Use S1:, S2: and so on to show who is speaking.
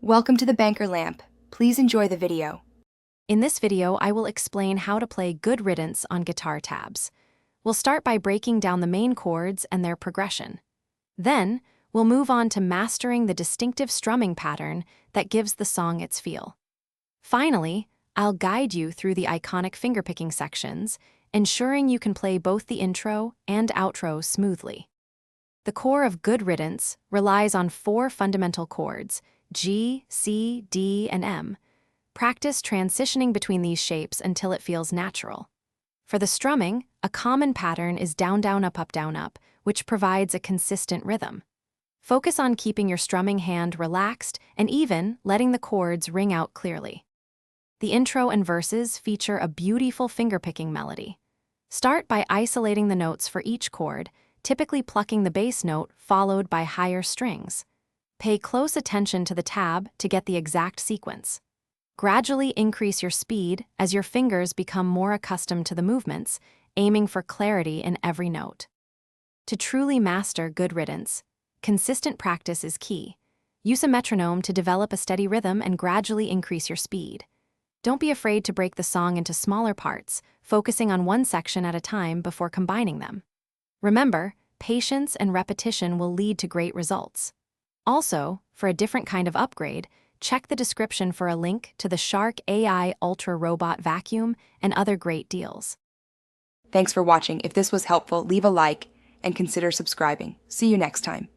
S1: Welcome to the Banker Lamp. Please enjoy the video.
S2: In this video, I will explain how to play Good Riddance on guitar tabs. We'll start by breaking down the main chords and their progression. Then, we'll move on to mastering the distinctive strumming pattern that gives the song its feel. Finally, I'll guide you through the iconic fingerpicking sections, ensuring you can play both the intro and outro smoothly. The core of Good Riddance relies on 4 fundamental chords: G, C, D, and M. Practice transitioning between these shapes until it feels natural. For the strumming, a common pattern is down, down, up, down, up, which provides a consistent rhythm. Focus on keeping your strumming hand relaxed and even letting the chords ring out clearly. The intro and verses feature a beautiful fingerpicking melody. Start by isolating the notes for each chord, typically plucking the bass note followed by higher strings. Pay close attention to the tab to get the exact sequence. Gradually increase your speed as your fingers become more accustomed to the movements, aiming for clarity in every note. To truly master Good Riddance, consistent practice is key. Use a metronome to develop a steady rhythm and gradually increase your speed. Don't be afraid to break the song into smaller parts, focusing on one section at a time before combining them. Remember, patience and repetition will lead to great results. Also, for a different kind of upgrade, check the description for a link to the Shark AI Ultra Robot Vacuum and other great deals.
S1: Thanks for watching. If this was helpful, leave a like and consider subscribing. See you next time.